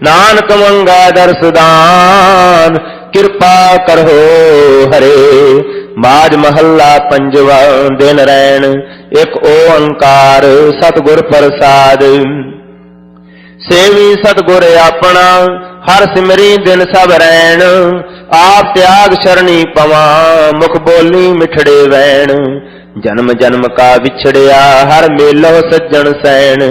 नानक मंगा दर्शदान कृपा करहो हरे। बाज महला पंजवा दिन रैन एक ओंकार सतगुर प्रसाद। सेवी सतगुर अपना हर सिमरी दिन सब रैन। आप त्याग शरणी पवा मुख बोली मिठड़े वैन। जन्म जन्म का विछड़िया हर मेलो सज्जन सैन।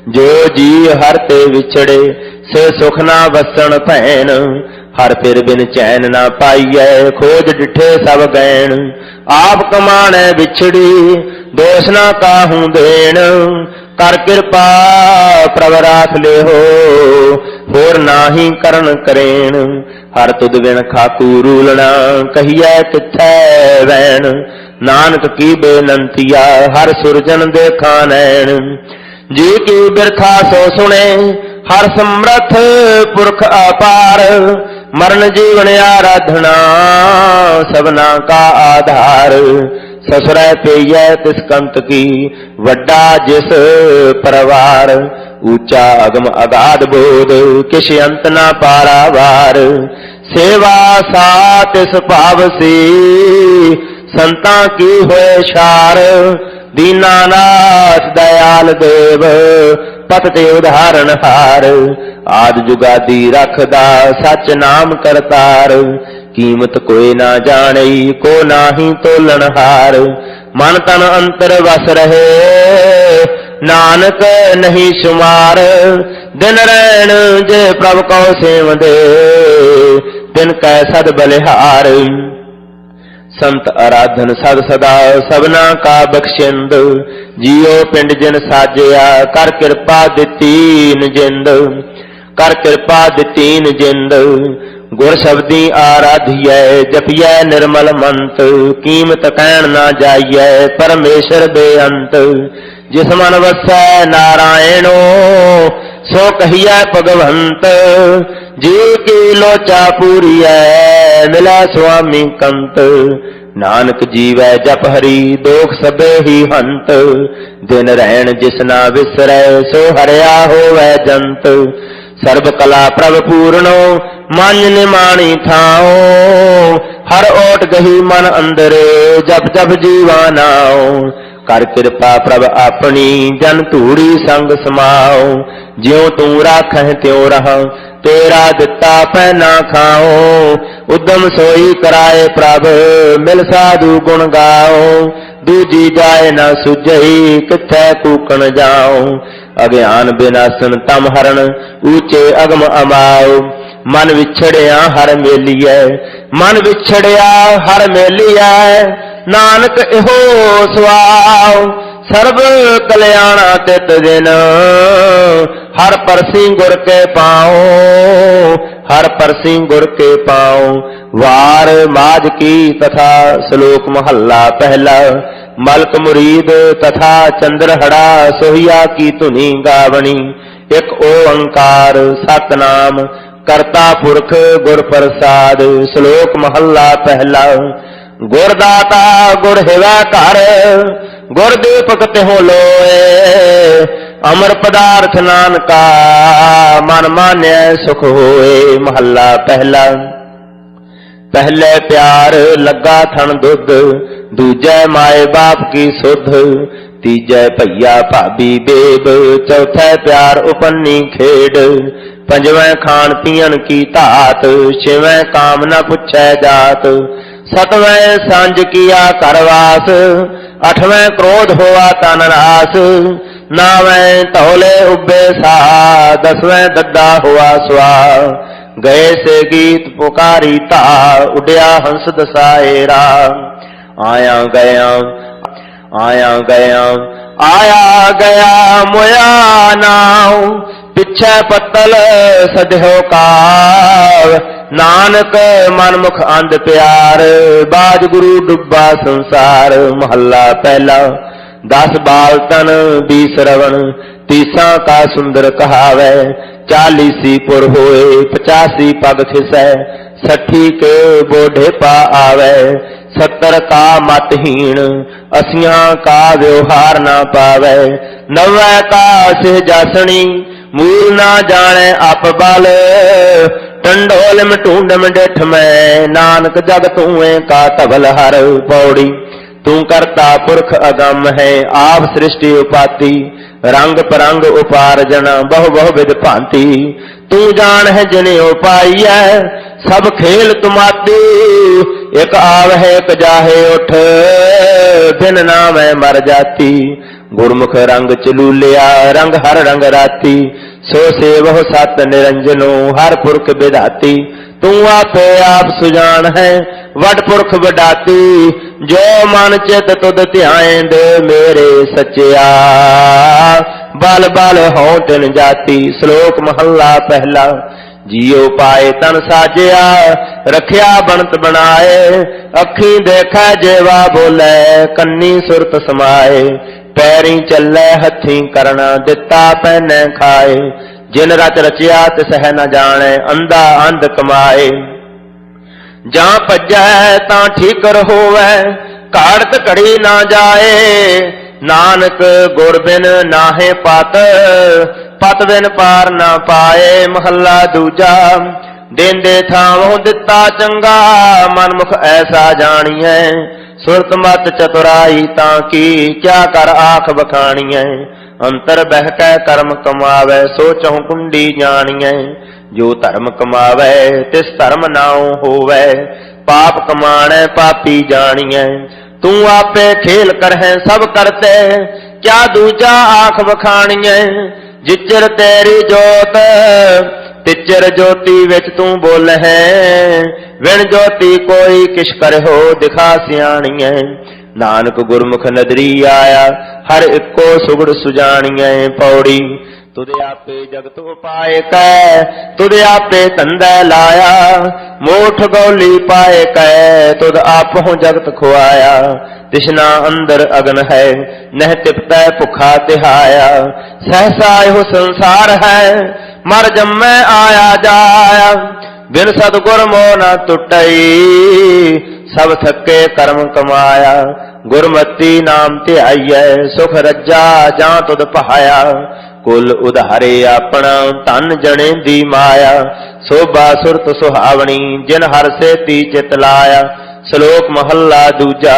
जो जी हर ते विछड़े से सुख ना वसन भैन। हर फिर बिन चैन ना पाइयै खोज डिठे सब गैन। आप कमाने बिछड़ी दोष ना काहू देन। कर कृपा प्रभ राख ले हो होर नाही करन करेन। हर तुद बिन खाकू रूलना कहिए किथै वैन। नानक की बेनंतिया हर सुरजन देखा नैन। जी की बिरखा सो सुने हर समर्थ पुरख अपार। मरण जीवन आराधना सबना का आधार। ससुरै पेय तिस कंत की वड्डा जिस परवार। ऊंचा अगम अगाध बोध किश अंत ना पारावार। सेवा सातिस पावसी संता की होए शार। दीनानाथ दयाल देव पत ते उदाहरण हार। आद जुगादी रखदा सच नाम करतार। कीमत कोई ना जाने को नाही तोलन हार। मन तन अंतर वस रहे नानक नहीं शुमार। दिन रैन जे प्रभ को सेव दे दिन कै सद बलिहार। संत आराधन सद सदा सबना का बख्शिंद। जियो पिंड जिन साजिया कर कृपा दितीन जिंद। कर कृपा दितीन जिंद। गुर शब्दी आराधियै जपियै निर्मल मंत। कीमत कहन ना जाइयै परमेश्वर बेअंत। जिस मन वसै नारायणो सो कहियै भगवंत। जी की लोचा पूरीऐ मिलै स्वामी कंत। नानक जीवै जप हरि दोख सबे ही हंत। दिन रैन जिस ना विसरै सो हरिया होवै जंत। सर्ब कला प्रभ पूर्णो मन निमाणी थाओ। हर ओट गही मन अंदरे जप जप जीवा नाओ। कर कृपा प्रभ अपनी जन धूड़ी संग समाओ। ज्यों तू राखह त्यों रहा तेरा दिता पै ना खाओ। उद्यम सोई कराए प्रभ मिल साधु गुण गाओ। दूजी जाए न सुझई किथै कूकन जाओ। अज्ञान विनाशन तम हरण ऊंचे अगम अमाओ। मन विछड़िया हर मेलिए मन विछड़िया हर मेलिए। नानक इहो सुआओ सर्व कल्याणा तित दिन। हर परसी गुर के पाओ हर परसी गुर के पाओ। वार माज की तथा श्लोक महल्ला पहला। मलक मुरीद तथा चंद्रहड़ा सोहिया की धुनी गावनी। एक ओंकार सतनाम करता पुरख गुर प्रसाद। श्लोक महल्ला पहला। गुरदाता गुर हिवै घर गुर दीपक तिहुँ लोए। अमर पदार्थ नानका मन मान्य सुख होए। महला पहला। पहले प्यार लगा थन दुध। दूजे माए बाप की सुध। तीजे भैया भाभी बेब। चौथे प्यार उपन्नी खेड। पंजवें खान पियन की तात। छेवें काम न पुछै जात। सतवें सांझ किया करवास। अठवें क्रोध हुआ तन नास। नावें तौले उब्बे सा। दसवें दद्दा हुआ स्वा। गए से गीत पुकारी ता। उड़िया हंस दसाएरा। आया गया आया गया आया गया मोया नाव। पिछे पत्तल सदहो काव। नानक मनमुख अंध प्यार। बाज गुरु डुब्बा संसार। महला पहला। 10 बाल तन 20 रवण। 30 का सुंदर कहावै। 40 पुर होए 85 पग खिसै। 60 के बोढ़े पा आवे। 70 का मतहीन। 80 का व्यवहार ना पावे। 90 का सिह जासनी। मूल ना जाने आप बल, टंडोलम ढूंढम डिठ मैं, नानक जग तूए का तबल हर। पौड़ी। तू करता पुरख अगम है, आप सृष्टि उपाति, रंग परंग उपार्जन बहु बहु विध भांति। तू जान है जिने उपाई है, सब खेल तुमाती, एक आव है एक जाहे उठ, बिन नाम मर जाती। गुरमुख रंग चलूलिया, रंग हर रंग राती, सो से वह सत निरंजनो, हर पुरख विधाती। तू आपे आप सुजान है, वड पुरख वडाती, जो मन चित तुद ध्याएंद मेरे सचिया, बल बल हो तिन जाती। श्लोक महला पहला। जियो पाए तन साजिया, रखिया बनत बनाए, अखी देखा जेवा बोले, कन्नी सुरत समाए। पैरी चले हथी करना, दिता पहने खाए, जिन रच रचिया तिस है न जाने, अंधा अंध कमाए। जां भजै तां ठीकर होवै, घाड़त घड़ी ना जाए, नानक गुर बिन नाहे पत, पत बिन पार ना पाए। महला दूजा। देंदे थावों दिता चंगा, मनमुख ऐसा जानिए, सुरत मत चतुराई ताकी, क्या कर आख बखानिए। अंतर बह कै कर्म कमावे, सोचहु कुंडी जानिए, जो धर्म कमावे तिस धर्म नाउ होवे, पाप कमाणे पापी जानिए। तू आपे खेल करहे सब करते, क्या दूजा आख बखानिए। जिचर तेरी जोत, तिचर ज्योति विच तू बोल है, विण ज्योति कोई किश कर हो दिखा सियाणिए। नानक गुरमुख नदरी आया, हर इको सुगड़ सुजानिए। पौड़ी। तुदे आपे जगत उपाय कै, तुदे आपे तंदै लाया, मोठ गौली पाए कै, तुद आपहु जगत खुआया। तिश्ना अंदर अगन है, नह तिपतै भुखा तिहाया, सहसा एहो संसार है, मर जम्मै आया जाया। बिन सतगुर मोह न टुटई, सब थके कर्म कमाया। गुरमति नाम ध्याइयै, सुख रज्जा जां तुद पहाया। कुल उधारे अपना, धन जने दी माया, शोभा सुरत सुहावनी, जिन हर से ती चित लाया। श्लोक महला दूजा।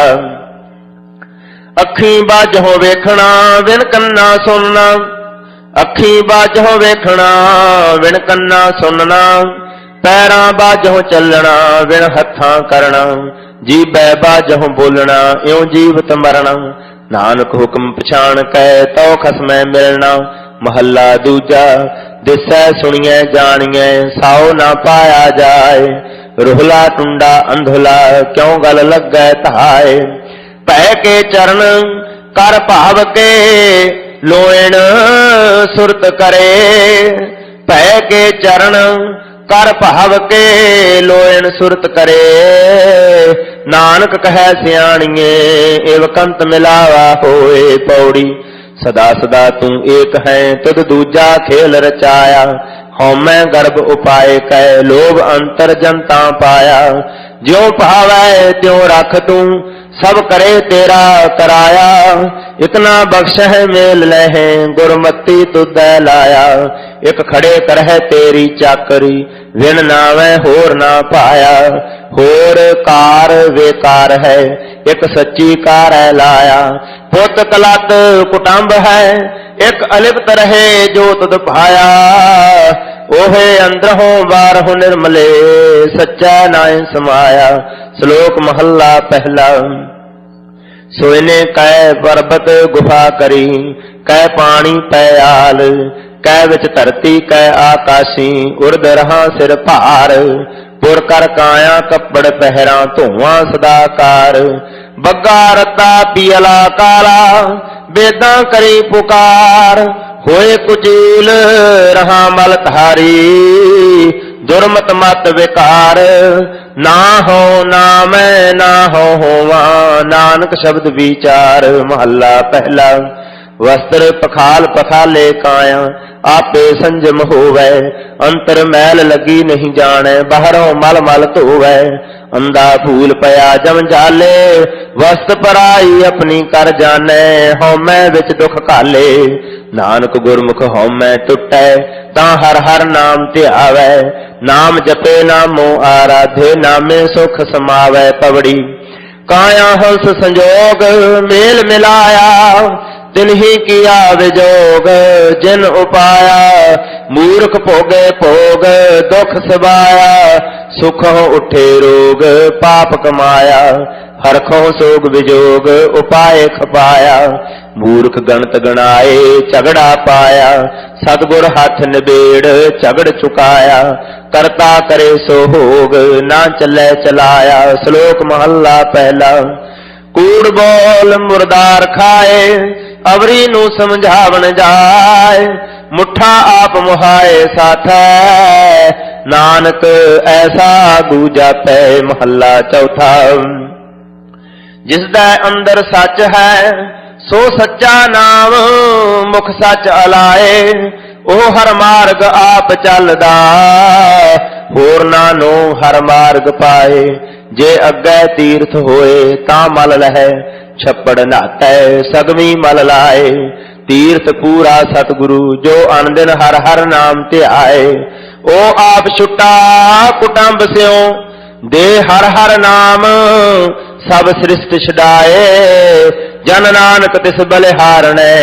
अखी बाझों वेखना, विन कन्ना सुनना, अखी बाझों वेखना, विन कन्ना सुनना, पैरां बाझों चलना, विन हत्थां करना, जीबै बाझों बोलना, इउं जीवत मरना। नानक हुक्म पछाण कै, तो खसमै मिलना। महला दूजा। दिसै सुनिए जानिए, साओ ना पाया जाए, रुहला टुंडा अंधुला, क्यों गल लगै तहाए। पै के चरण कर भाव के, लोएण सुरत करे, पै के चरण कर भाव के, लोएण सुरत करे। नानक कहे सियाणिए, एव कंत मिलावा होए। पौड़ी। सदा सदा तू एक है, तुद दूजा खेल रचाया, हौमै गर्भ उपाय कै, लोभ अंतर जनता पाया। ज्यों भावै त्यों रख तू, सब करे तेरा कराया। इतना बख्श है मेल लहे, गुरमति तुदै लाया। एक खड़े करह तेरी चाकरी, विन नावै होर ना पाया। होर कार बेकार है, एक सच्ची कार है लाया। पुत कलत कुटुंब है, एक अलिप्त रहे जो तुद भाया। ओहे अंदरहों बारहों निर्मले, सच्चा नाय समाया। श्लोक महला पहला। सोयने कै पर्वत गुफा करी, कै पानी पयाल, कै विच धरती कै आकाशी, उर्द रहा सिर भार। पुर कर काया कपड़ पहरा, धुआं सदाकार। बग्गा रत्ता पियला काला, बेदा करी पुकार। होए कुचील रहा मल धारी, दुर्मत मत विकार। ना हो ना मैं ना हो होवा, नानक शब्द विचार। महला पहला। वस्त्र पखाल पखाले काया, आपे संजम होवै। अंतर मैल लगी नहीं जाने, बाहरों मल मल धोवै। अंधा फूल पया जम जाले, वस्त पराई अपनी कर जाने। हौमै विच दुख काले, नानक गुरमुख हौमै टुटै। तां हर हर नाम ध्यावै, नाम जपे नामो आराधे। नामे सुख समावै पवड़ी, काया हंस संजोग मेल मिलाया। तिन्ही किया विजोग जिन उपाया। मूर्ख भोगे भोग दुख सबाया। सुखों उठे रोग पाप कमाया। हरखों सोग विजोग उपाय खपाया। मूर्ख गणत गणाए झगड़ा पाया। सतगुर हाथ निबेड़ झगड़ चुकाया। करता करे सो भोग ना चले चलाया। श्लोक महला पहला। कूड़ बोल मुर्दार खाए, अवरी नू समझावन जाए। मुठा आप मुहाए साथै, नानक ऐसा दूजा पै। महला चौथा। जिसदा अंदर सच है सो सच्चा नाम, मुख सच अलाए। ओह हर मार्ग आप चलदा, होर नानो हर मार्ग पाए। जे अग्गै तीर्थ होए तां मल लहै, छप्पड़ नहातै सगमी मल लाए। तीर्थ पूरा सतगुरु जो अनदिन हर हर नाम ध्याए। ओ आप छुट्टा कुटुंब स्यों, दे हर हर नाम सब सृष्टि छडाए। जन नानक तिस बलिहारणे,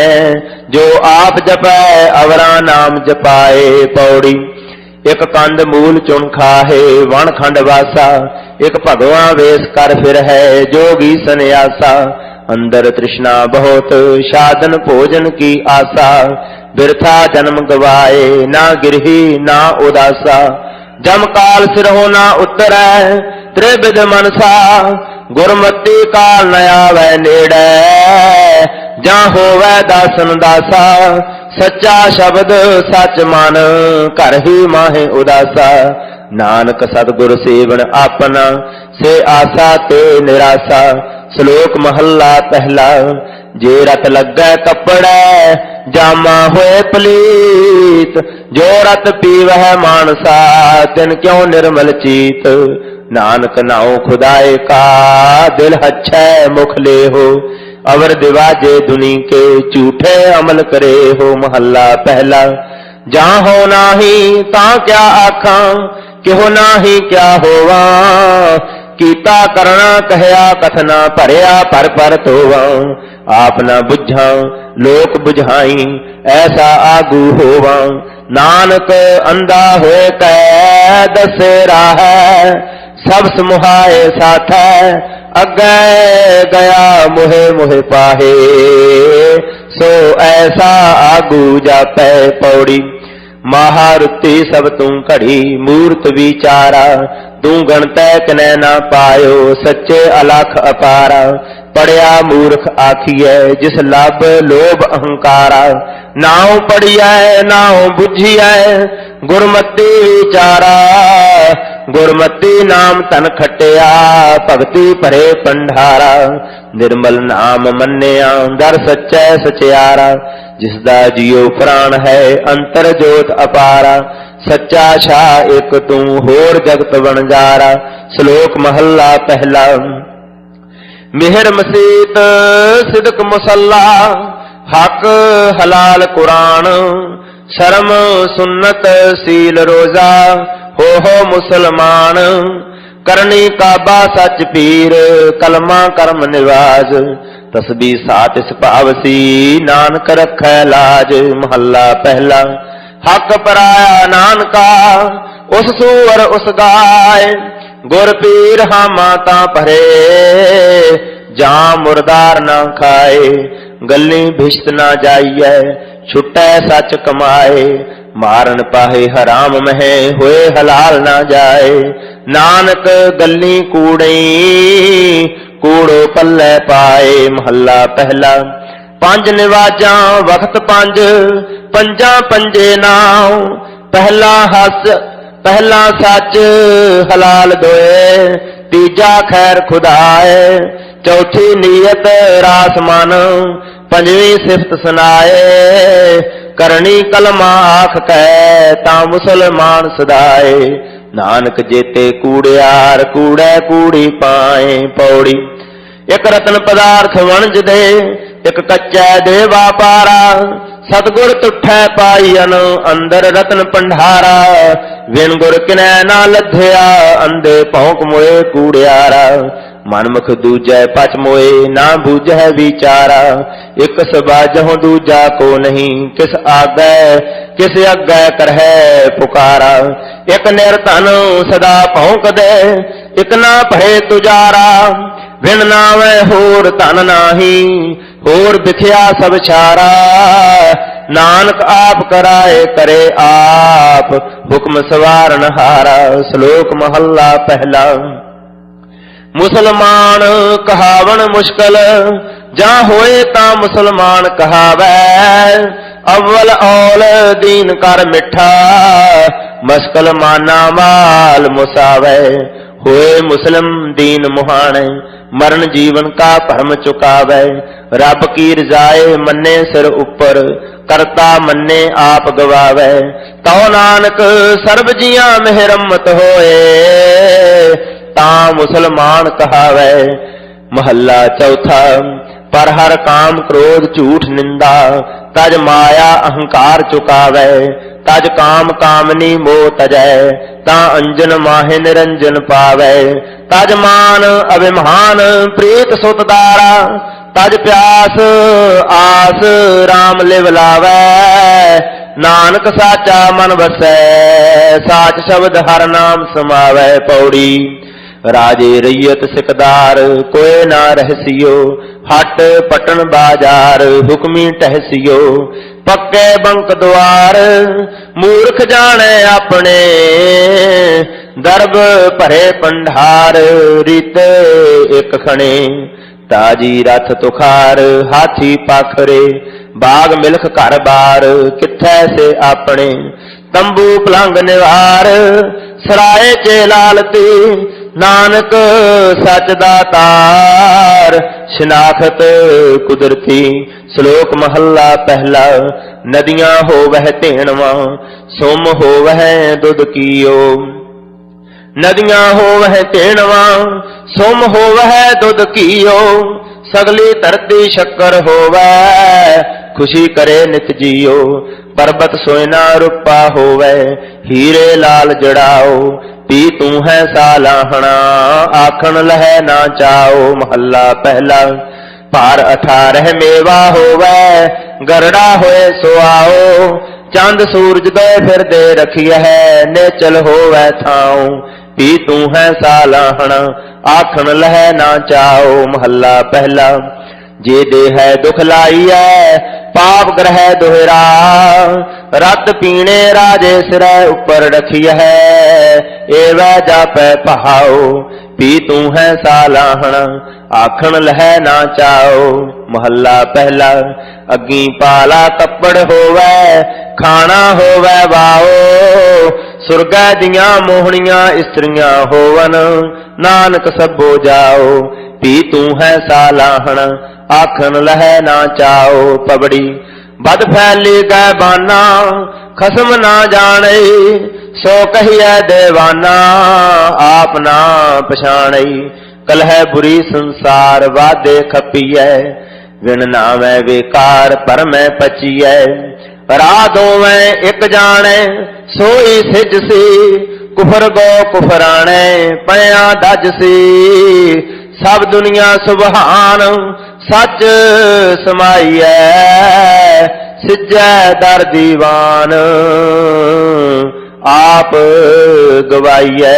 जो आप जपै अवरा नाम जपाए। पौड़ी। एक कंद मूल चुन खाहे वन खंड वासा। एक भगवां वेश कर फिर है जोगी सन्यासा। अंदर तृष्णा बहुत साधन भोजन की आशा। बिरथा जन्म गवाए ना गिरही ना उदासा। जम काल सिरहो ना उतरै त्रिविध मनसा। गुरमति काल न आवै नेड़ै, जां होवै दासन दासा। सच्चा शब्द सच मन घर ही माहे उदासा। नानक सतगुर सेवन अपना, से आसा ते निराशा। श्लोक महला पहला। जे रत लगै कपड़ै, जामा होए पलीत। जो रत पीवह मानसा, तिन क्यों निर्मल चीत। नानक नाओ खुदाए का, दिल हच्छै मुख ले हो। अवर दिवाजे दुनी के, झूठे अमल करे हो। महला पहला। जहाँ हो नाही तां क्या आखा, किहो नाही क्या होवा। कीता करना कहया कथना, भरिया पर तोवा। आप न बुझा लोक बुझाई, ऐसा आगू होवा। नानक अंधा होए कै दसे राह, सब समुहाए साथै। अग्गै गया मोहे मोहे पाहे, सो ऐसा आगू जापै। पौड़ी। महारुति सब तू घड़ी, मूर्त विचारा। तू गणतै कनै ना पायो, सच्चे अलख अपारा। पढ़िया मूर्ख आखिए जिस लब लोभ अहंकारा। नाउ पढ़िए नाउ बुझिए गुरमति विचारा। गुरमति नाम तन खटिया, भगति भरे पंडारा। निर्मल नाम मन्निया दर सच्चै सचियारा। जिसदा जियो प्राण है अंतर जोत अपारा। सच्चा शाह एक तू होर जगत बनजारा। श्लोक महला पहला। मिहर मसीत सिदक मुसल्ला, हक हलाल कुरान। शर्म सुन्नत सील रोजा, हो मुसलमान। करनी काबा सच पीर, कलमा कर्म निवाज। तस्बी सात इस पावसी, नानक रखै लाज। महला पहला। हक पराया नानका, उस सूअर उस गाय। गुर पीर हामा तां भरे, जां मुरदार ना खाए। गल्ली भिश्त ना जाइए, छुटै सच कमाए। मारन पाहे हराम महे, होए हलाल ना जाए। नानक गल्ली कूड़ई, कूड़ो पल्ले पाए। महला पहला। पंज निवाजा वक्त पंज, पंजा पंजे नाव। पहला हस पहला सच हलाल दोए, तीजा खैर खुदाए। चौथी नीयत रास मन, पंजवी सिफत सुनाए। करनी कलमा आख कै ता मुसलमान सदाए। नानक जेते कूड़ियार कूड़े कूड़ी पाए। पौड़ी एक रतन पदार्थ वणज दे एक कच्चा दे वापारा। सतगुर तुठै पाईअन अंदर रतन पंडारा। विण गुर किनै ना लध्या अंधे भौंक मोए कूड़ियारा। मनमुख दूजै पच मोए ना बूझै विचारा। एक सबाजहु दूजा को नहीं किस आगै किस अग्गै करहै पुकारा। एक निरधन सदा भौंक दे एक ना भय तुजारा। विण नावै होर धन नाही होर बिखिया सब छारा। नानक आप कराए करे आप हुक्म सवारन हारा। श्लोक महला पहला। मुसलमान कहावन मुश्किल जा होए ता मुसलमान कहावै। अव्वल औल दीन कर मिठा मस्कल माना माल मुसावै। होए मुस्लिम दीन मुहाने मरण जीवन का भरम चुकावै। रब की रजाए मन्ने सिर ऊपर करता मन्ने आप गवावै। तो नानक सर्ब जिया मेहरमत होए ता मुसलमान कहावै। महला चौथा। पर हर काम क्रोध झूठ निंदा तज माया अहंकार चुकावै। तज काम कामनी मोह तजै ता अंजन माहे निरंजन पावै। तज मान अभिमान प्रीत सुतदारा तज प्यास आस राम लिव लावै। नानक साचा मन बसै साच शब्द हर नाम समावै। पौड़ी राजे रैयत सिकदार कोय ना रहसियो। हट पटन बाजार हुक्मी टहसियो। पक्के बंक द्वार मूर्ख जाने अपने दरब भरे पंडार। रीत एक खणे ताजी रथ तुखार हाथी पाखरे। बाग मिल्ख घर बार किथै से अपने। तंबू पलंग निवार सराय चे लालती। नानक सच दातार शिनाखत कुदरती। श्लोक महला पहला। नदियां हो वह तेणवा सुम हो वह दुध कीओ। नदियां हो वह तेणवा सुम हो वह दुध कीओ। सगली धरती शक्कर होवै खुशी करे नित जियो। पर्वत सोयना रूपा होवै हीरे लाल जड़ाओ। पी तू है सालाहना आखन लह ना चाओ। महला पहला। भार 18 मेवा होवै गरड़ा होए सुआओ। चंद सूरज दे फिर दे रखिय है नेचल होवै थाओ। पी तू है सालाहना आखन लह ना चाओ। महला पहला। जे दे है दुख लाइयै पाप ग्रह दोहरा। रत पीने राजे सिर ऊपर रखिय है एवै जापै पहाओ। पी तू है सालाहना आखन लह ना चाओ। महला पहला। अग्गी पाला तप्पड़ होवै खाना होवै वाओ। सुरगै दियां मोहनियां इस्त्रियां होवन नानक सभो जाओ। पी तू है सालाहना आखन लह ना चाओ। पबड़ी बद फैली गै बाना खसम ना जाने। सो कहिए देवाना आप ना पछाणे। कलह बुरी संसार वादे खपीऐ। विण नामै बेकार पर मैं पचीऐ। राह दोवें एक जाने सोई सिज सी। कुफर गो कुफराने पया दज सी। सब दुनिया सुबहान सच समाईऐ। सिजै दर दीवान आप गवाईऐ।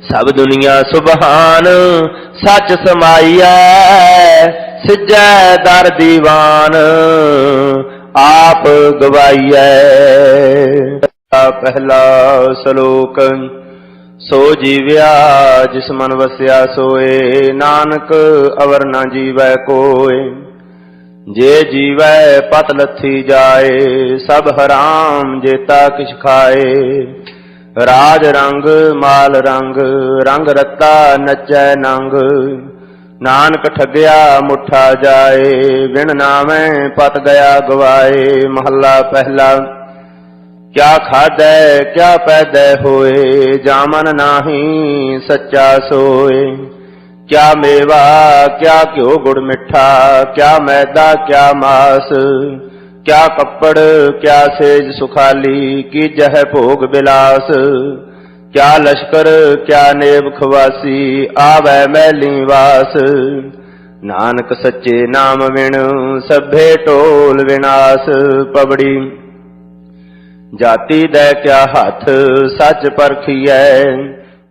सब दुनिया सुबहान सच समाईऐ। सिजै दर दीवान आप गवाईऐ। पहला श्लोक। सो जीव्या जिस मन वस्या सोए नानक अवर न जीवै कोय। जे जीवै पत लथी जाए सब हराम जेता किछ खाए। राज रंग माल रंग रंग रत्ता नचै नंग। नानक ठगया मुठा जाए, बिन नामै पत गया गवाए। महला पहला। क्या खादै क्या पैदै होए, जामन नाही सच्चा सोए। क्या मेवा क्या घ्यो गुड़ मिठा, क्या मैदा क्या मास। क्या कपड़ क्या सेज सुखाली, कीजह भोग बिलास। क्या लश्कर क्या नेब खवासी, आवै मैली वास। नानक सच्चे नाम बिन सभे टोल विनाश। पबड़ी। जाति दै क्या हाथ सच परखियै,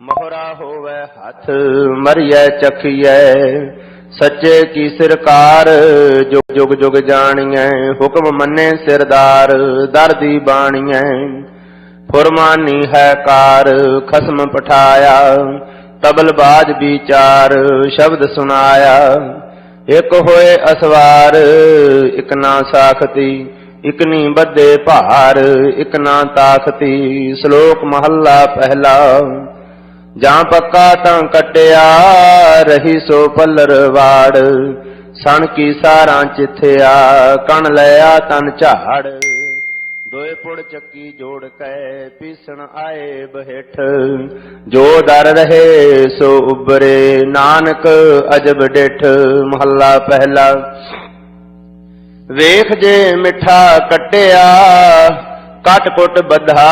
मोहरा होवै हाथ मरियै चखियै। सच्चे की सिरकार जुग जुग जुग जानियै, हुक्म मन्ने सिरदार दर्दी बानियै। फुरमानी है कार खसम पठाया, तबलबाज विचार शब्द सुनाया। एक होए असवार इक ना साखती, इकनी बदे भार इक ना ताकती। श्लोक महला पहला। जां पक्का तां कटिया, रही सो पल्लर वाड़। सण की सारां चिथया, कण लया तन झाड़। दोए पुड़ चक्की जोड़ कै, पीसण आए बहेठ। जो दर रहे सो उबरे, नानक अजब डिठ। महला पहला। वेख जे मिठा कटिया, कट कुट बधा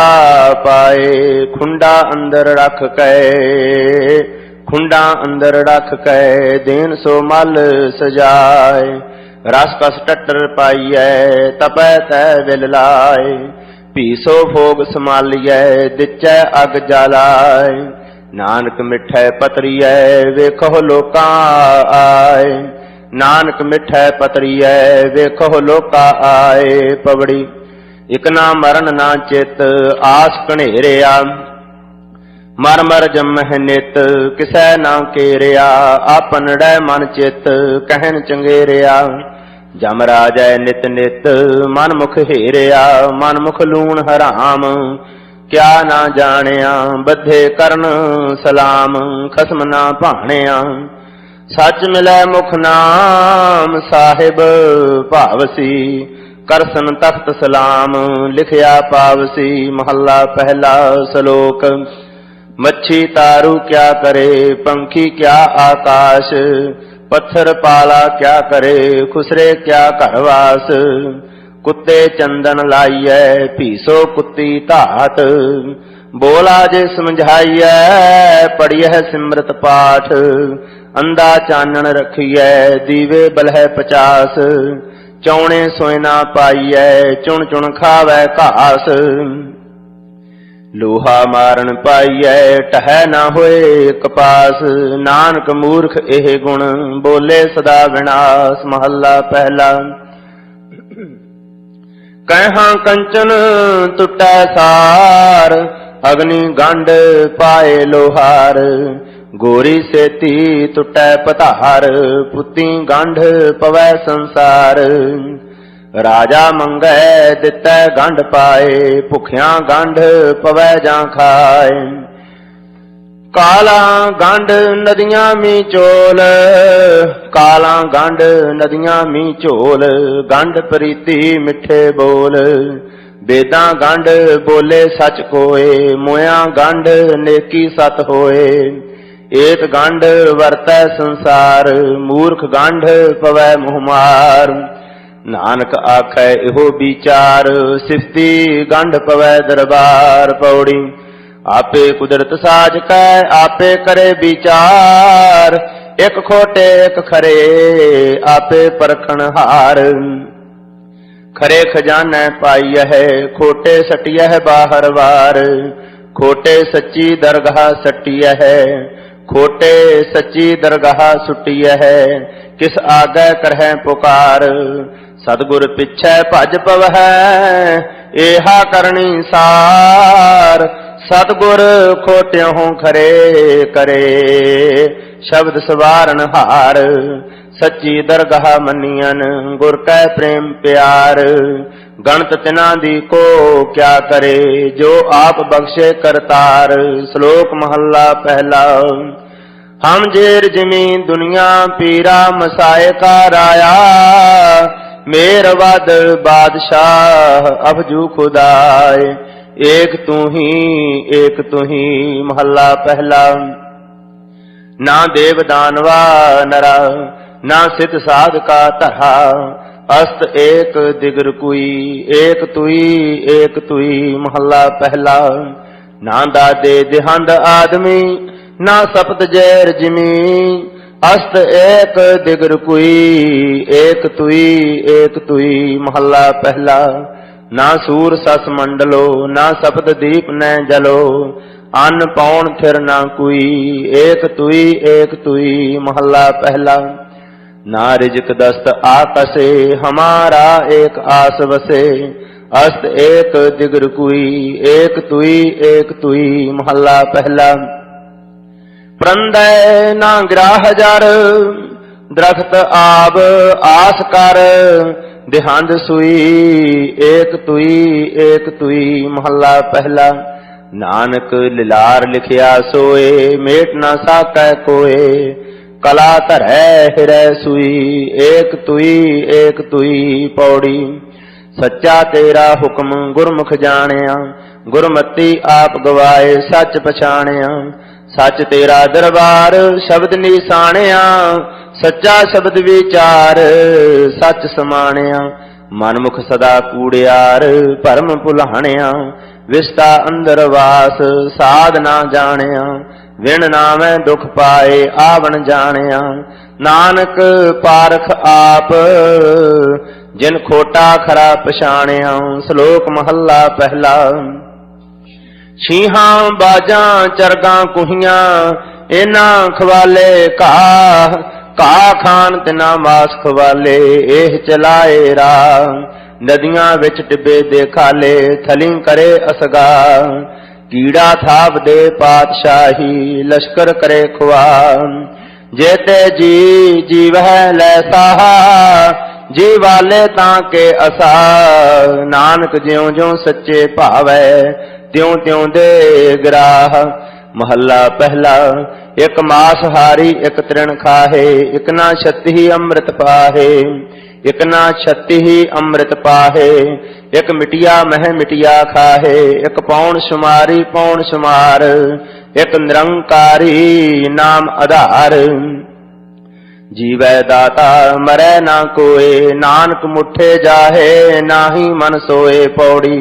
पाए। खुंडा अंदर रख कै, खुंडा अंदर रख कै, देन सो मल सजाए। रस कस टट्टर पाइयै, तपै तै विल लाए। पीसो भोग संभालियै, दिचै अग जलाए। नानक मिठै पतरियै, वेखो लोकां आए। नानक मिठै पतरियै, वेखो लोका आए। पवड़ी। इक ना मरण ना चित, आस कनेरिया। मर मर जमह नित, किसै ना केरिया। आपन डै मन चित, कहन चंगेरिया। जम राजै नित नित, मन मुख हेरिया। मन मुख लूण हराम, क्या ना जानिया। बद्धे करन सलाम, खसम ना भाणिया। सच मिलै मुख नाम, साहिब भावसी। करसन तख्त सलाम, लिखिया पावसी। महला पहला। श्लोक। मच्छी तारू क्या करे, पंखी क्या आकाश। पत्थर पाला क्या करे, खुसरे क्या घरवास। कुत्ते चंदन लाइयै, पीसो कुत्ती धात। बोला जे समझाइयै, पढ़ियै सिमरत पाठ। अंधा चानन रखियै, दीवे बलह 50। चौणे सोयना पाइयै, चुन चुन खावै घास। लोहा मारन पाइयै, टहै ना होए कपास। नानक मूर्ख एह गुण, बोले सदा विनाश। महला पहला। कहाँ कंचन टुटै सार, अग्नि गंड पाए लोहार। गोरी सेती टुटै पधार, पुती गंढ पवै संसार। राजा मंगै दितै गंढ पाए, भुखिया गंढ पवै जां खाए। काला गंढ नदियां मी चोल, काला गंढ नदियां मी झोल। गंढ प्रीति मिठे बोल, बेदां गंढ बोले सच कोय। मोया गंढ नेकी सत होए, एत गंढ वरतै संसार। मूर्ख गंढ पवै मुँह मार। नानक आखै इहो विचार, सिफती गंढ पवै दरबार। पौड़ी। आपे कुदरत साज कै, आपे करे विचार। एक खोटे एक खरे, आपे परखण हार। खरे खजाने पाइयह, खोटे सटियह बाहर वार। खोटे सच्ची दरगाह सटियह, खोटे सच्ची दरगाह सुटियह। किस आगे करह पुकार, सतगुर पिछै भज पवै। एहा करनी सार, सतगुर खोट्यों खरे करे। शब्द सवारन हार, सच्ची दरगाह मनियन। गुर कै प्रेम प्यार, गणत तिना दी को क्या करे। जो आप बख्शे करतार। श्लोक महला पहला। हम जेर जिमी दुनिया पीरा मसाए का राया, मेर वद बादशाह अफजू खुदाए। एक तू ही महला पहला। ना देव दानवा नरा, ना सिद्ध साध का तरहा, अस्त एक दिगर कुई, एक तुई महला पहला। ना दादे देहंद आदमी, ना सपत जैर जिमी, अस्त एक दिगर कुई, एक तुई महला पहला। ना सूर सस मंडलो, ना सपत दीप न जलो, अन्न पौन फिर ना कुई, एक तुई महला पहला। ना रिजक दस्त आकसे, हमारा एक आस वसे, अस्त एक दिगर कुई, एक तुई महला पहला। प्रंदय ना ग्राह जर, दरख्त आब आस कर, देहांद सुई, एक तुई महला पहला। नानक लिलार लिखिया सोए, मेट ना साकै कोए, कला धरै हिरै सुई, एक तुई पौड़ी। सच्चा तेरा हुक्म गुरमुख जानिया, गुरमति आप गवाए सच पछाणिया। सच तेरा दरबार शब्द निशाणिया, सच्चा शब्द विचार सच समाणिया। मनमुख सदा कूड़ियार भरम भुलाणिया, विस्ता अंदर वास साध ना जाणिया। विण नामै दुख पाए आवन जाणिया, नानक पारख आप जिन खोटा खरा पछाणिया। श्लोक महला पहला। छीहां बाजां चरगां कुहियां, इना खवाले घाह, घाह खान तिना मास खवाले, एह चलाए राह। नदियां विच टिब्बे दे खाले, थली करे असगा, कीड़ा थाप दे पातशाही, लश्कर करे खुआ। जेते जी जीवह लै साहा, जी वाले तां के असा। नानक ज्यों ज्यों सच्चे भावै, त्यों त्यों दे ग्राह। महला पहला। एक मास हारी एक तृण खाहे, एक ना छत्ती ही अमृत पाहे, एक ना छत्ती ही अमृत पाहे। एक मिटिया मह मिटिया खाहे, एक पौन शुमारी पौन शुमार, एक निरंकारी नाम आधार। जीवै दाता मरै ना कोय, नानक मुठे जाहे, नाही मन सोए पौड़ी।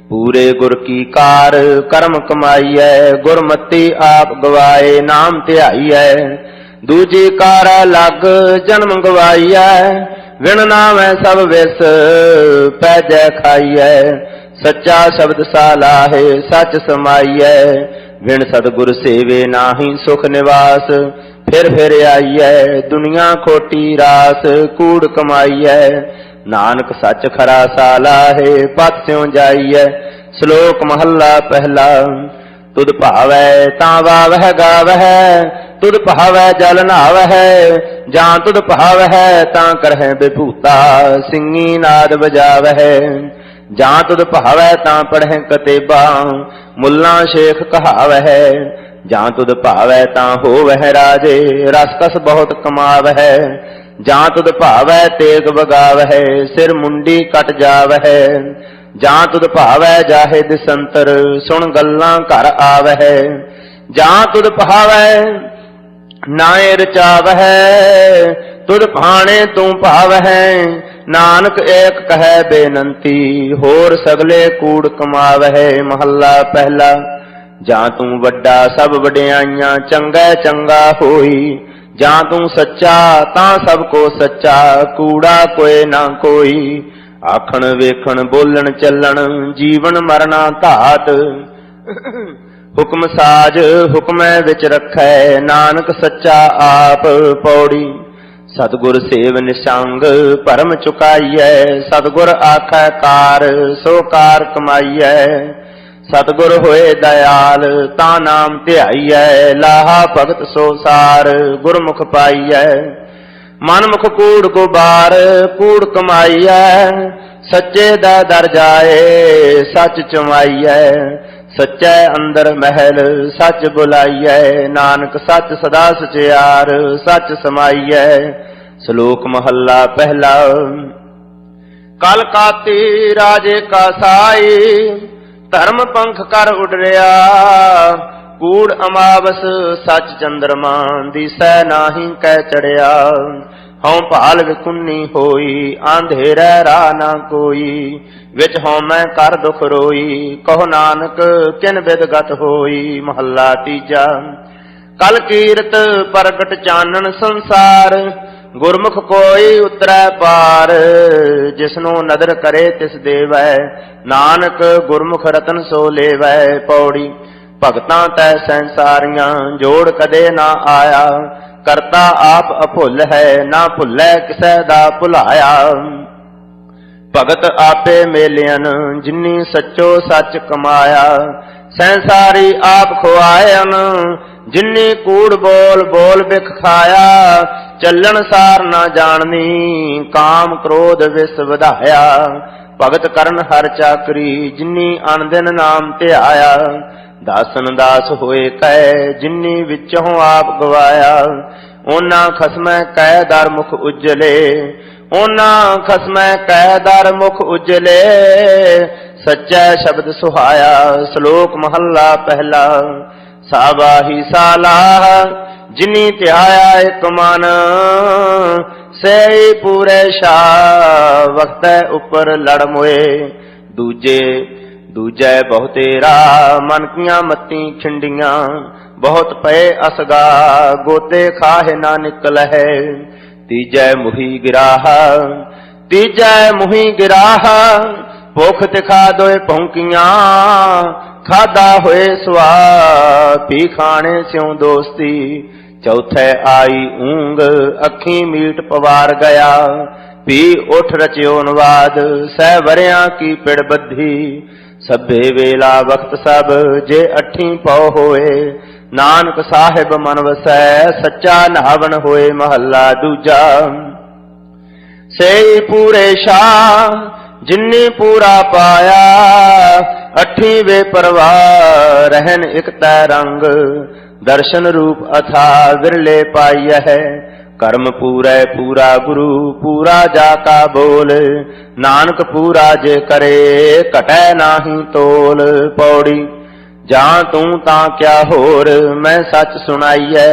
पूरे गुर की कार कर्म कमाईऐ, गुरमति आप गवाए नाम ध्याईऐ। दूजी कार लग जन्म गवाईऐ, विण नामै सब विस पैजै खाईऐ। सच्चा शब्द सालाहे सच समाईऐ, विण सतगुर सेवे नाही सुख निवास। फिर आईऐ दुनिया खोटी रास, कूड़ कमाईऐ। नानक सच खरा सालाहे पथ स्यों जाईऐ। श्लोक महला पहला। तुद भावै तां वावह गावह, तुद भावै जल नहावह। जां तुद भावह तां करहै विभूता, सिंगी नाद बजावह। जां तुद भावै तां पढ़ै कतेबा, मुल्ला शेख कहावह। जां तुद भावै तां होवह राजे, रस कस बहुत कमावह। जां तुद भावै तेग बगावह, सिर मुंडी कट जावह। जां तुद भावै जाहिद संतर, सुन गल्लां घर आवह। जां तुद भावै नाए रचावह, तुद भाणे तू भावह। नानक एक कह बेनंती, होर सगले कूड़ कमावह। महला पहला। जां तू वड्डा सब वड्याइयां, चंगा चंगा होई। जां तू सच्चा तां सब को सच्चा, कूड़ा कोई ना कोई। आखण वेखण बोलन चलन, जीवन मरना धात। हुक्म साज हुक्मै विच रखै, नानक सच्चा आप पौड़ी। सतगुर सेव निसंग भरम चुकाईऐ, सतगुर आखै कार सो कार कमाईऐ। सतगुर होए दयाल ता नाम ध्याईऐ, लाहा भगत सो सार गुरमुख पाईऐ। मनमुख कूड़ गुबार कूड़ कमाईऐ, सच्चे दा दर जाए सच चुमाईऐ। सच्चै अंदर महल सच बुलाइयै, नानक सच सदा सचियार सच समाइयै। श्लोक महला पहला। कल काती राजे का साई, धर्म पंख कर उडरिया। कूड़ अमावस सच चंद्रमा, दिसै नाही कै चढ़िया। हऊँ भाल विकुन्नी होई, आंधेरै राह ना कोई। विच हऊँ मैं कर दुख रोई, कहो नानक किन बिद गत होई। महला तीजा। कल कीरत प्रगट चानन संसार, गुरमुख कोई उतरै पार। जिसनो नदर करे तिस देवै, नानक गुरमुख रतन सो लेवै। पौड़ी। भगतां तै संसारियां, जोड़ कदे ना आया। करता आप अभुल है, ना भुलै किसै दा भुलाया। भगत आपे मेलियन, जिन्नी सच्चो सच कमाया। संसारी आप खुआयन, जिन्नी कूड़ बोल बोल बिख खाया। चलन सार ना जाननी, काम क्रोध विस वधाया। भगत करन हर चाकरी, जिन्नी अन दिन नाम ध्याया। दासन दास होए कै, जिन्नी विचों आप गवाया। ओना खसमै कै दर मुख उजले, ओना खसमै कै दर मुख उजले। सच्चै शब्द सुहाया। श्लोक महला पहला। साबाही सालाह, जिनी ध्याया एक मन। से पूरे शाह, वक्त उपर लड़ मोए। दूजे दूजै बहुतेरा, मन कियां मती खिंडियां। बहुत पे असगा, गोते खाहे ना निकल है। तीजै मुही गिराहा, तीजै मुही गिराहा। भुख तिखा दोए भौंकियां, खादा होए सुआ। पी खाने स्यों दोस्ती, चौथे आई ऊंग। अखी मीट पवार गया, पी उठ रचियो अनुवाद। सह वरियां की पिड़ बद्धी, सभे वेला वक्त सब। जे अठी पौ होए, नानक साहिब मन वसै। सच्चा नहावन होए। महला दूजा। से पूरे शाह, जिन्नी पूरा पाया। अठी वे परवाह, रहन एक तै रंग। दर्शन रूप अथा विरले पाइय है। कर्म पूरै पूरा गुरु, पूरा जाका बोल। नानक पूरा जे करे, घटै नाही तोल। पौड़ी। जां तू तां क्या होर, मैं सच सुनाइयै।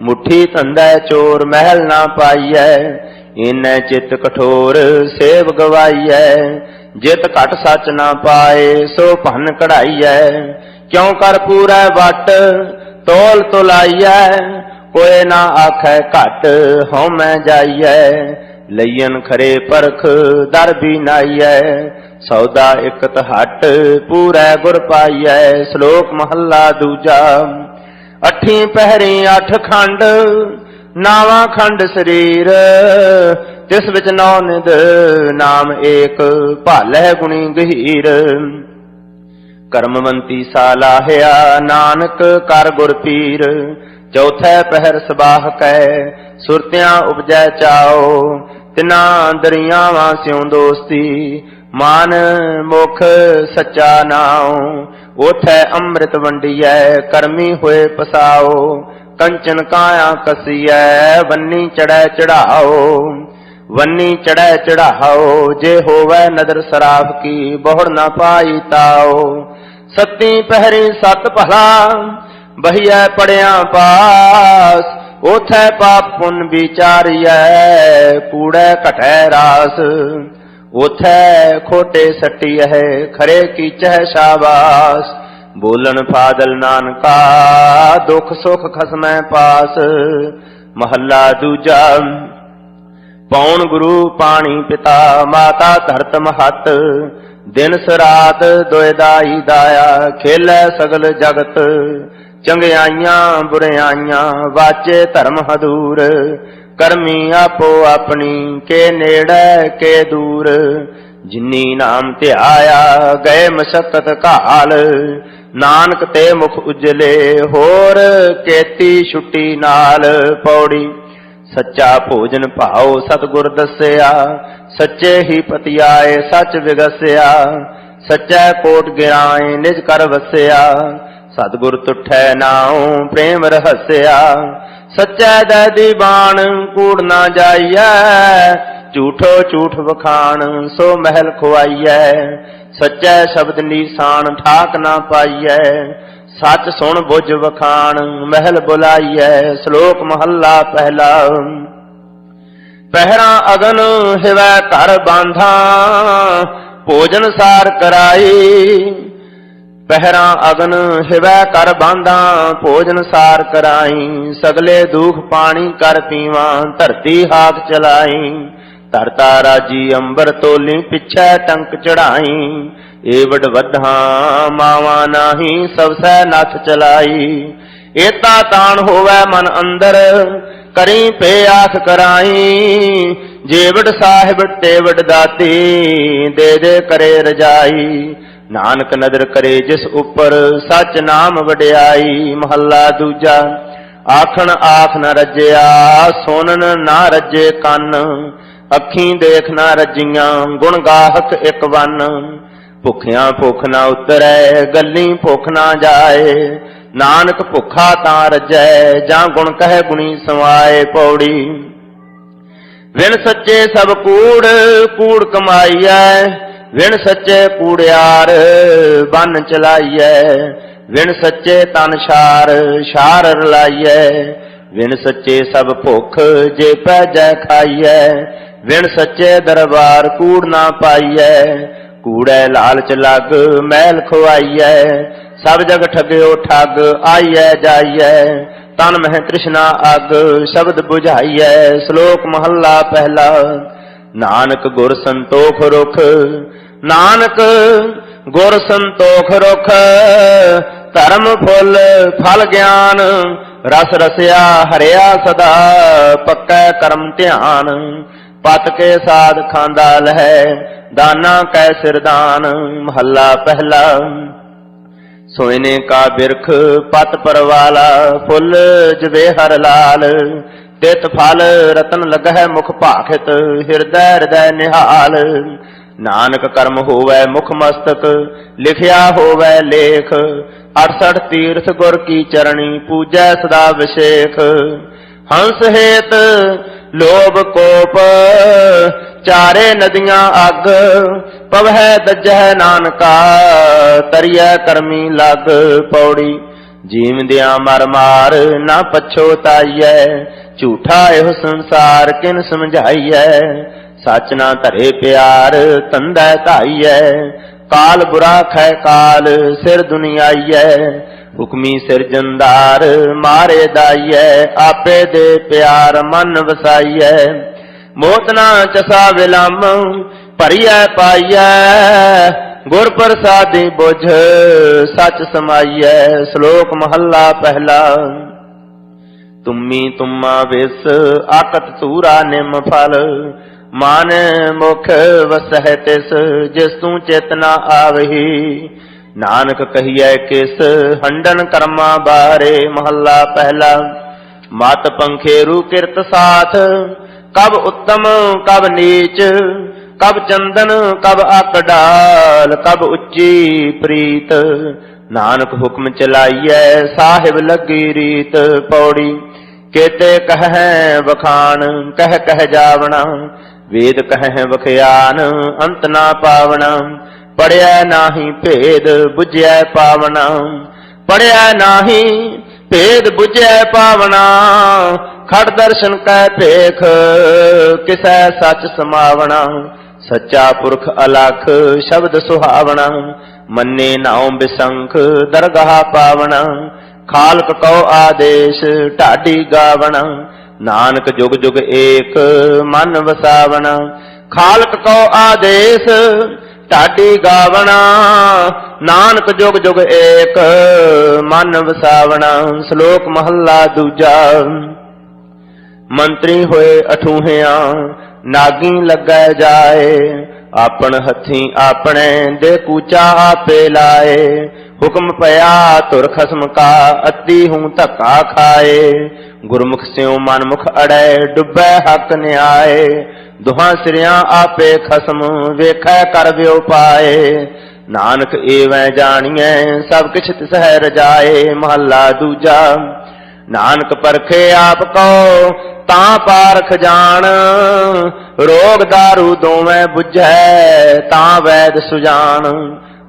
मुट्ठी धंधै चोर, महल ना पाइयै। इन्नै चित कठोर, सेव गवाइयै। जित घट सच ना पाए, सो भन कढ़ाइयै। क्यों कर पूरै वट, तोल तुलाइयै। कोई ना आखै घट, हऊँ मैं जाइयै। लईयन खरे परख, दर भी नाइयै। सौदा इकत हट, पूरै गुर पाइयै। श्लोक महला दूजा। अठी पहरी अठ खंड, नावा खंड शरीर। तिस विच नौ निध, नाम एक। भालै गुणी गहीर। कर्मवंती सालाहिया, नानक कर गुर पीर। चौथे पहर सबाह कै, सुरतियां उपजै चाओ। तिना दरियावां स्यों दोस्ती, मान मुख सच्चा नाओ। ओठै अमृत वंडियै, कर्मी होए पसाओ। कंचन काया कसियै, वन्नी चढ़ै चढ़ाओ। वन्नी चढ़ै चढ़ाओ, जे होवै नदर सराफ की। बहुड़ न पाई ताओ। सती पहरी सत भला, बहियै पड़िया पास। ओथै पाप पुन विचारियै, कूड़ै घटै रास। ओथै खोटे सटियह, खरे कीचह शाबास। बोलन फादल नानका, दुख सुख खसमै पास। महला दूजा। पौन गुरु पाणी पिता, माता धरत महत। दिन सरात दोयदाई दाया, खेलै सगल जगत। चंगियाइयां बुरियाइयां, वाचे धर्म हदूर। करमी आपो अपनी, के नेड़ै के दूर। जिन्नी नाम ध्याया, गए मशक्कत काल। नानक ते मुख उजले, होर केती छुट्टी नाल। पौड़ी। सच्चा भोजन भाओ सतगुर दसिया, सच्चे ही पतियाए सच विगसिया। सच्चै कोट गिराए निज कर वसिया। सतगुर तुठै नाउ प्रेम रहस्या। सच्चै दै दीवान कूड़ ना जाइयै। झूठो झूठ वखाण सो महल खुआइयै। सच्चै शब्द नीसान ठाक ना पाइयै। सच सुन बुझ वखाण महल बुलाइयै। श्लोक महला पहला। पहरा अगन हिवै घर बांधा। भोजन सार कराई। पहरा अगन हिवै कर बांधा। भोजन सार कराई। सगले दुख पानी कर पीवा। धरती हाथ चलाई। धरता राजी अंबर तोली पिछै टंक चढ़ाई। एवड वड्ढा मावा नाही सबसै नथ चलाई। एता तान होवै मन अंदर करी पे आख कराई। जेवड साहिब तेवड दाती दे दे करे रजाई। नानक नदर करे जिस उपर सच नाम वड्याई। महला दूजा। आखन आख न रज्या सुनन ना रजे कन। अखीं देख ना रजियां गुण गाहक एक वन। भुखियां भुख ना उतरै गली भुख ना जाए। नानक भुखा तां रजै जां गुण कहे गुणी समाए। पौड़ी। विण सच्चे सब कूड़ कूड़ कमाइयै। विण सच्चे कूड़ियार बन चलाइयै। विण सच्चे तन शार शार रलाइयै। विण सच्चे सब भुख जे पै जै खाइयै। विण सच्चे दरबार कूड़ ना पाइयै। कूड़ै लालच लग मैल खुआइयै। सब जग ठगियो ठग आइयै जाइयै। तन मह तृष्णा अग शब्द बुझाइयै। श्लोक महला पहला। नानक गुर संतोख रुख। नानक गुर संतोख रुख। धर्म फुल फल ज्ञान। रस रसिया हरिया सदा पक्कै कर्म ध्यान। पत के साध खांदा लह दाना कै सिरदान। महला पहला। सोयने का बिरख पत परवाला। फुल जवे हर लाल। तित फल रतन लगह मुख भाखित। हिरदै हृदय निहाल। नानक कर्म होवै मुख मस्तक। लिखिया होवै लेख। 68 तीर्थ गुर की चरणी पूजै सदा विशेख। हंस हेत लोभ कोप चारे नदियां अग। पवह दजह नानका तरियै करमी लग। पौड़ी। जीवदियां मर मार ना पछोताइयै। झूठा एह संसार किन समझाइयै। सच ना धरे प्यार तंदै धाइयै। काल बुरा खै काल सिर दुनियाइयै। हुक्मी सिरजनदार मारे दाइयै। आपे दे प्यार मन वसाइयै। मोत ना चसा विलम भरियै पाइयै। गुर प्रसादी बुझ सच समाइयै। श्लोक महला पहला। तुम्मी तुम्मा विस आकत तूरा निम फल। मान मुख वसह तिस जिस तू चेतना आवही। नानक कहिए किस हंडन कर्मा बारे। महला पहला। मत पंखेरु किरत साथ। कब उत्तम कब नीच। कब चंदन कब अक डाल। कब उच्ची प्रीत। नानक हुक्म चलाइयै साहिब लगी रीत। पौड़ी। केते कह वखान कह कह जावना। वेद कह वखयान अंत ना पावना। पढ़िया नाही भेद बुझिया पावना। पढ़िया नाही भेद बुझिया पावना। खड़ दर्शन कै भेख किसै सच समावना। सच्चा पुरख अलख शब्द सुहावना। मन्ने नाउ बिसंख दरगाह पावना। खालक कौ आदेश ढाडी गावना। नानक जुग जुग एक मन वसावना। खालक कौ आदेश ढाडी गावना। नानक जुग जुग एक मन वसावना। श्लोक महला दूजा। मंत्री होए अठूहिया नागी लगै जाए। आपन हथी आपने दे कूचा आपे लाए। हुक्म पया तुर खसम का अति हूं धक्का खाए। गुरमुख स्यों मन मुख अड़े डुबै हक न्याय। दुहां सिरियां आपे खसम वेखै कर व्यो पाए। नानक एवं जानिए सब किछ तिसह रजाए। महला दूजा। नानक परखे आप कहो तां पारख जान, रोग दारू दोवें बुझै तां वैद सुजान।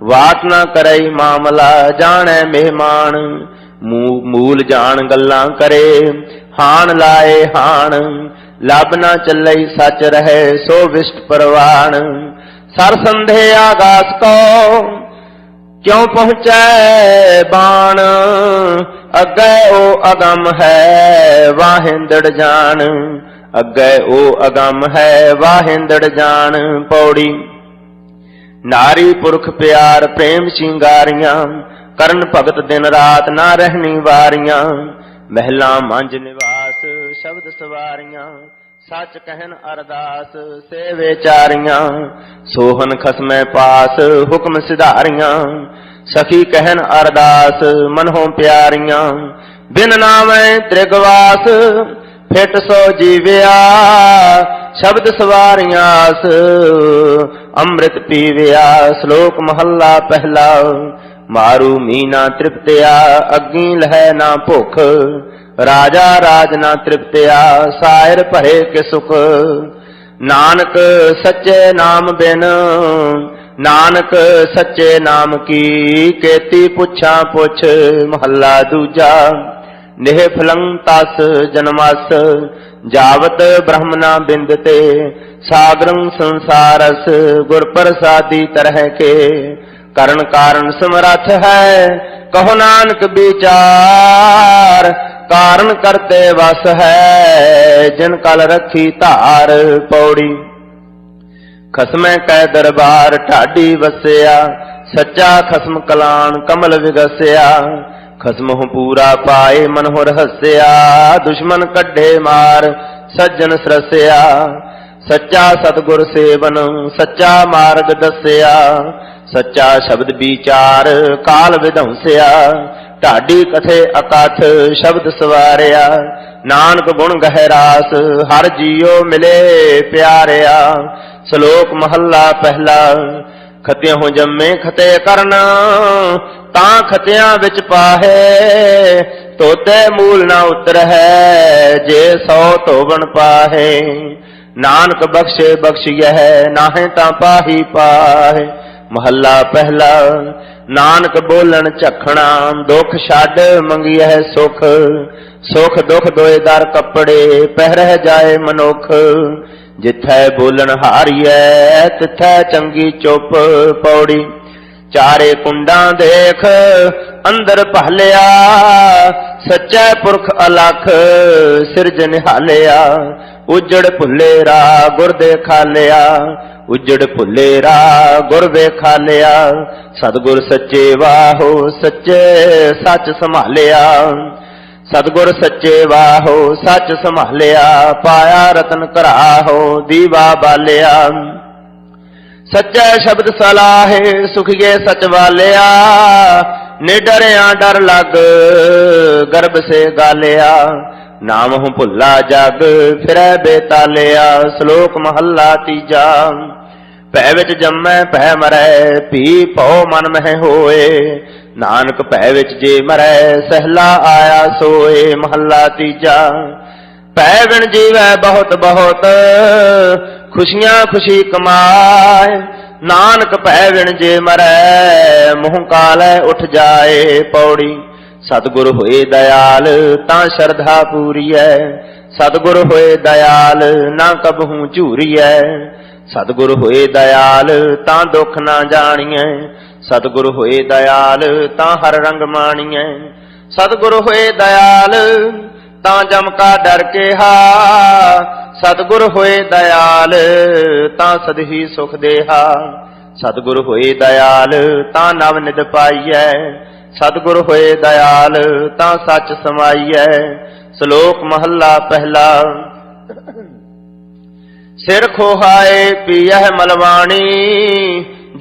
वाट न करई मामला जाने मेहमान, मूल जान गल्लां करे हान लाए हान। लब न चलई सच रहे सो विष्ट परवान। सर संधे आगास को क्यों पहुँचै बाण, अग्गै ओ अगम है वाहिंदड़ जान। अग्गै ओ अगम है वाहिंदड़ जान। पौड़ी। नारी पुरख प्यार प्रेम सिंगारियां, करन भगत दिन रात ना रहनी वारियां। महला मंज निवास शब्द सवारियां, सच कहन अरदास से विचारियां। सोहन खसमै पास हुक्म सिधारियां, सखी कहन अरदास मनहों प्यारियां। बिन नामै त्रिगवास फिट सो जीविया, शब्द सवारियास अमृत पीविया। श्लोक महला पहला। मारू मीना तृप्तिया अग्नि लह ना भुख, राजा राज ना तृप्तिया सायर भरे के सुख। नानक सच्चे नाम बिन, नानक सच्चे नाम की केती पुछा पुछ। महला दूजा। नेह फलं तस जन्मस जावत ब्रह्म ना बिंदते, सागरं संसारस गुर प्रसादी तरह के। करण कारण समरथ है कहो नानक विचार, कारण करते वस है जिन कल रखी धार। पौड़ी। खसमै कै दरबार ढाडी वसया, सच्चा खसम कलान कमल विगसया। खसमोह पूरा पाए मनहो रहस्या, दुश्मन कड्ढे मार सज्जन सरस्या। सच्चा सतगुर सेवन सच्चा मार्ग दस्या, सच्चा शब्द विचार काल विधंस्या। ढाडी कथे अकथ शब्द सवारिया, नानक गुण गहरास हर जियो मिले प्यारिया। श्लोक महला पहला। खतियों जम्मे खते करन तां खतियां विच पाहे, तोते मूल ना उतर है जे सौ तोबन पाहे। नानक बख्शे बख्शियह नाहे तां पाही पाहे। महला पहला। नानक बोलन झखना दुख छड़ मंगियह सुख, सुख दुख दोए दर कपड़े पहरह जाए मनुख। जिथै बोलन हारिए तिथै चंगी चुप। पौड़ी। चारे कुंडा देख अंदर पहलिया, सच्चे पुरख अलख सिरज निहालिया। उजड़ भुले रा गुर देखा लिया, उजड़ भुले रा गुर देखा लिया। सतगुर सच्चे वाहो सच्चे सच संभालिया, सतगुर सच्चे वाहो सच संभालिया। पाया रतन कराहो दीवा बालिया, सच्चे शब्द सलाहे सुखिए सच वालिया। निडरिया डर लग गर्भ से गालिया, नाम हूं भुला जग फिरै बेतालिया। श्लोक महला तीजा। भै विच जम्मै भै मरै भी भौ मन मह होए, नानक भै विच जे मरै सहला आया सोए। महला तीजा। भै बिन जीवै बहुत बहुत खुशियां खुशी कमाए, नानक भै बिन जे मरै मुँह कालै उठ जाए। पौड़ी। सतगुर होए दयाल तां शरधा पूरीऐ, सतगुर होए दयाल ना कबहूं झूरीऐ। सतगुर होए दयाल तां दुख ना जाणीऐ, सतगुर होए दयाल तां हर रंग माणीऐ। सतगुर होए दयाल तां जम का डर के हा, सतगुर होए दयाल तां सदही सुख देहा। सतगुर होए दयाल तां नव निध पाईऐ, सतगुर होए दयाल तां सच समाईऐ। श्लोक महला पहला। सिर खोहाए पीयह मलवाणी,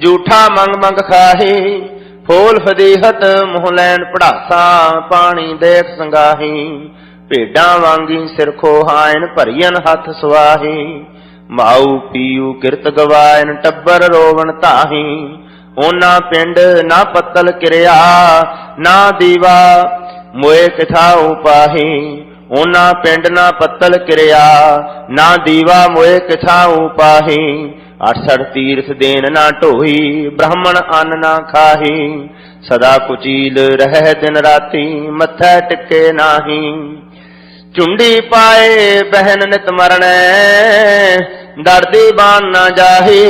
जूठा मंग मंग खाही। फूल फदीहत मुँह लैन पढ़ासा, पानी देख संगाही। भेडां वांगी सिर खोहायन भरियन हथ सुवाही। माऊ पीऊ किरत गवायन टब्बर रोवन ताही। ओना पिंड ना पत्तल किरिया, ना दीवा मोए किथाऊ पाही। ओना पिंड ना पत्तल किरिया, ना दीवा मोए किथाऊ पाही। 68 तीर्थ देन ना ढोई, ब्राह्मण अन्न ना खाही। सदा कुचील रह दिन राती, मत्थै टिके नाही। चुंडी पाए बहन नित मरनै, डरदी बान ना जाही।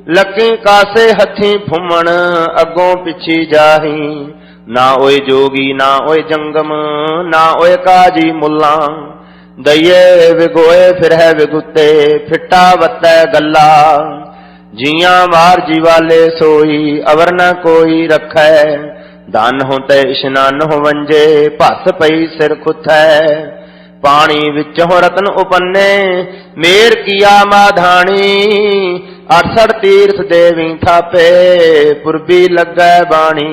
लकी कासे हथी फुमण, अगों पिछी जाही। ना ओए जोगी ना ओए जंगम, ना ओए काजी मुल्ला। दइए विगोए फिरह विगुते, फिट्टा वत्तै गल्ला। जियां मार जीवाले सोई, अवर न कोई रखै। धन हो ते इशनान हो वंजे, भस पई सिर खुथै। पानी विचों रतन उपन्ने, मेर किया माधानी। 68 तीर्थ देवी थापे, पुरबी लगै बाणी।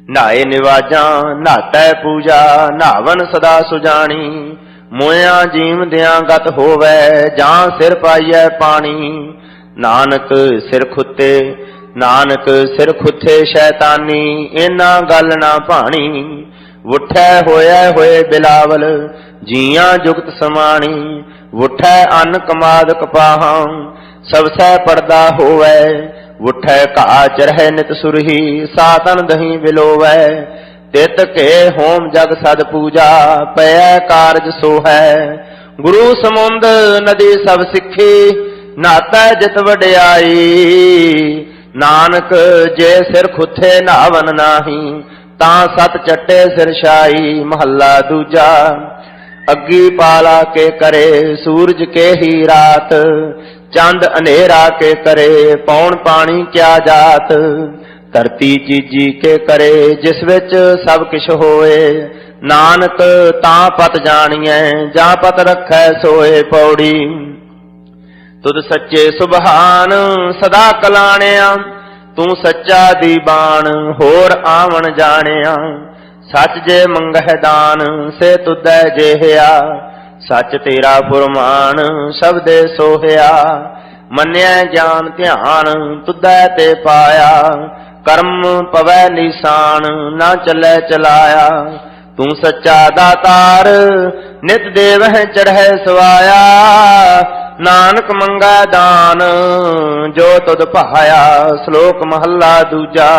नाए निवाजा नातै पूजा, नावन सदा सुजानी। मोया जीव दियां गत होवै, जां सिर पाइयै पानी। नानक सिर खुते, नानक सिर खुथे शैतानी। इना गल ना भाणी, उठै होया होए बिलावल, जियां जुगत समाणी। उठै अन्न कमाद कपाहां, सबसै पड़दा होवै। उठै घाच रहे नित सुरही, सातन दही बिलोवै। तित के होम जग सद पूजा, पै कारज सोहै। गुरु समुंद नदी सब सिखी, नातै जित वड्याई। नानक जे सिर खुथे नावन नाही, तां सत चट्टे सिर शाई। महला दूजा। अग्गी पाला के करे, सूरज के ही रात। चंद अनेरा के करे, पौन पानी क्या जात। धरती चीजी के करे, जिस विच सब किश होए। नानक तां पत जानिए, जां पत रखै सोए। पौड़ी। तुद सच्चे सुबहान सदा कलाणिया, तू सच्चा दीबान होर आवन जानिया। सच जे मंगह दान से तुदै जेहिया, सच तेरा फुरमान शब्दे सोहिया। मन्या ज्ञान ध्यान तुदै ते पाया, कर्म पवै निशान ना चलै चलाया। तू सच्चा दातार नित देवह चढ़ै सवाया। नानक मंगै दान जो तुद पाया। श्लोक महला दूजा।